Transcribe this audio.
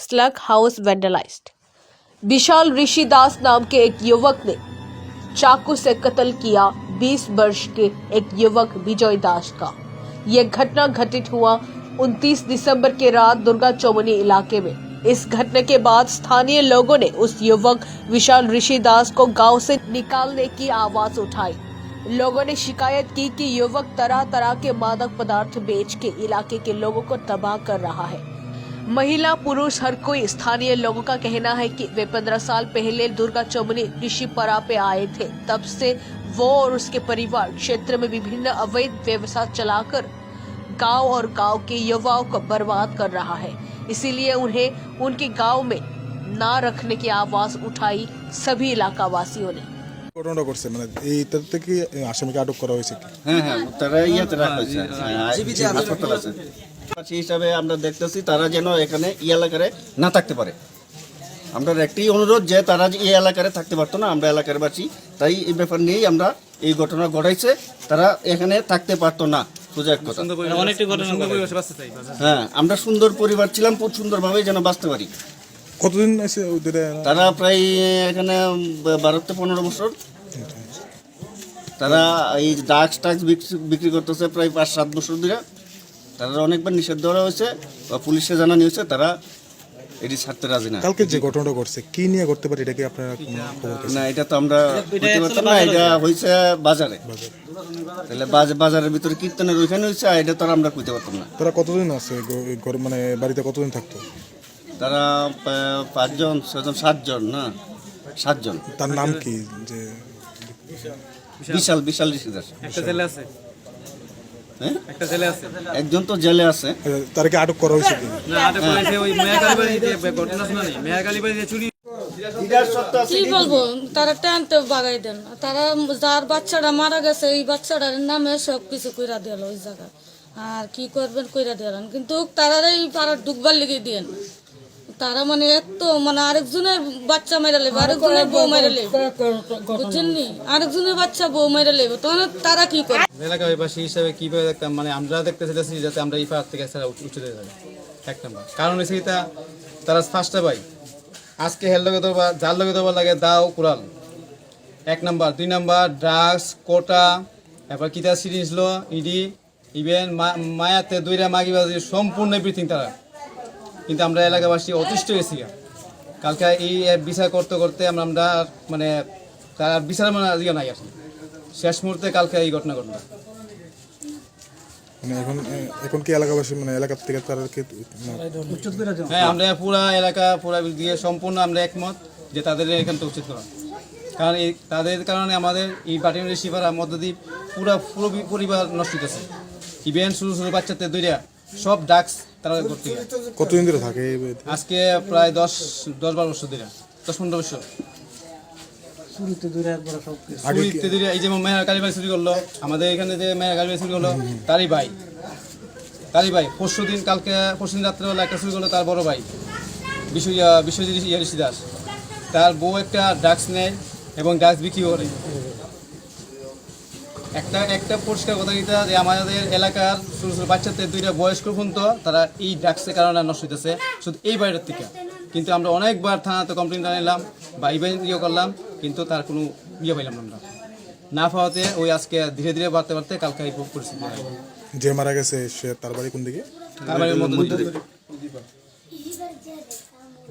slug house vandalized. विशाल ऋषि दास नाम के एक युवक ने चाकू से कत्ल किया 20 वर्ष के एक युवक विजय दास का। यह घटना घटित हुआ 29 दिसंबर की रात दुर्गा चौमनी इलाके में। इस घटना के बाद स्थानीय लोगों ने उस युवक विशाल ऋषि दास को गांव से निकालने की आवाज उठाई। लोगों ने शिकायत की कि युवक तरह तरह के मादक पदार्थ बेच के इलाके के लोगों को तबाह कर रहा है। महिला पुरुष हर कोई स्थानीय लोगों का कहना है कि वे 15 साल पहले दुर्गा चौमनी ऋषिपरा पे आए थे। तब से वो और उसके परिवार क्षेत्र में विभिन्न अवैध व्यवसाय चलाकर गांव और गांव के युवाओं को बर्बाद कर रहा है। इसीलिए उन्हें उनके गांव में ना रखने की आवाज उठाई सभी इलाका वासियों ने। ঘটনাটা করছে মানে এই তাতে কি আসামিকে আটক করা হয়েছে কি? হ্যাঁ তারা রাখা হয়েছে হাসপাতাল আছে সেই হিসাবে আমরা দেখতেছি তারা যেন এখানে এই এলাকায় না থাকতে পারে। আমরা একটাই অনুরোধ যে তারা এই এলাকায় থাকতে পারতো না, আমরা এলাকার বাসী, তাই এই ব্যাপার নিয়েই আমরা এই ঘটনা ঘটাইছে। তারা এখানে থাকতে পারতো না, সোজা এক কথা। হ্যাঁ আমরা সুন্দর পরিবার ছিলাম, খুব সুন্দরভাবে যেন বাঁচতে পারি। কতদিন আছে ওদের? তারা প্রায় এখানে 12-15 বছর। তারা এই ড্রাগস বিক্রি করতেছে প্রায় 5-7 বছর ধরে। তারা অনেকবার নিষেধ দেওয়া হয়েছে বা পুলিশে জানানো হয়েছে, তারা এটি ছাড়তে রাজি না। কালকে যে ঘটনাটা ঘটছে কি নিয়ে করতে পারে এটা কি আপনারা না, এটা তো আমরা বলতে পারতাম না। এটা হয়েছে বাজারে, তাহলে বাজারের ভিতরে কীর্তনের ওইখানে হয়েছে, এটা তো আমরা কইতে পারতাম না। তারা কতদিন আছে মানে বাড়িতে কতদিন থাকতো? তারা 5জন 6জন 7জন না 7জন। তার নাম কি? যে বিশাল ঋষি দাস। একটা ছেলে আছে, হ্যাঁ একটা ছেলে আছে, একজন তো জেলে আছে। তারকে আটক করা হয়েছে কি? না আটক করেছে ওই মেয়াকালীবাড়িতে ঘটনা শোনা নেই, মেয়াকালীবাড়িতে চুরি। কি বলবো, তারা টানতে বাগাই দেন। তারা যার বাচ্চাটা মারা গেছে এই বাচ্চাটার নামে সব কিছু কইরা দিল ওই জায়গায়। আর কি করবেন কইরা দিলেন, কিন্তু তারা এই পাড়ার ডুববার লেগে দিয়েন। তারা মানে এত মানে আরেকজনের বাচ্চা মেরে লেবে, আরেকজনের বউ মেরে লেবে, বুঝছেন নি? আরেকজনের বাচ্চা বউ মেরে লেবে, তখন তারা কি করে? এলাকাবাসী হিসাবে কিভাবে দেখতাম, মানে আমরা দেখতে চাইছি যাতে আমরা এই পাড়ার থেকে উঠে যেতে পারি। এক নম্বর কারণ হচ্ছে তারা ফার্স্টটা ভাই আজকে হেল লগে তো যার লগে তো লাগে দাও কুড়াল, 1 নম্বর। 2 নম্বর ড্রাগস কোটা, এবার কিতা সিরিজ লো ইডি ইভেন মায়াতে দইরা মাগিবাজি সম্পূর্ণ এভরিথিং তারা। কিন্তু আমরা এলাকাবাসী অতিষ্ঠ গেছি। কালকে এই বিচার করতে করতে আমরা মানে তারা বিচার মানে ইয়ে নাই আসলে শেষ মুহূর্তে কালকে এই ঘটনা ঘটল। মানে এখন কি এলাকাবাসী মানে এলাকা থেকে তারা হ্যাঁ আমরা পুরা দিয়ে সম্পূর্ণ আমরা একমত যে তাদের এখান থেকে উচিত করা। কারণ এই তাদের কারণে আমাদের এই বাটিনের রিসিভার মধ্যদ্বীপ পুরো পরিবার নষ্ট হতেছে। ইভেন শুরু বাচ্চাদের দইরা সব ডাক্স তারা করতে। কতদিন ধরে থাকে? আজকে প্রায় 10-12 বছর ধরে, 10-15 বছর। এই যে মেয়ের কালীবাড়ি চুরি করলো, আমাদের এখানে যে মেয়ের কালীবাড়ি চুরি করলো তারই ভাই পরশুদিন রাত্রেবেলা একটা চুরি করলো তার বড় ভাই বিশ্বজিৎ ঋষি দাস। তার বউ একটা ড্রাগস নেয় এবং ড্রাগস বিক্রি করে। একটা পরিষ্কার কথা এটা যে আমাদের এলাকার ছোটো ছোটো বাচ্চাদের 2টা বয়স্ক পর্যন্ত তারা এই ড্রাগসের কারণে নষ্ট হইতেছে শুধু এই বাইরের থেকে। কিন্তু আমরা অনেকবার থানাতে কমপ্লেন জানাইলাম বা ইভেন্ট করলাম, কিন্তু তার কোনো পাইলাম আমরা না পাওয়াতে ওই আজকে ধীরে ধীরে বাড়তে কালকে এই পরিস্থিতি। যে মারা গেছে সে তার বাড়ি কোন দিকে? তার বাড়ির মধ্যে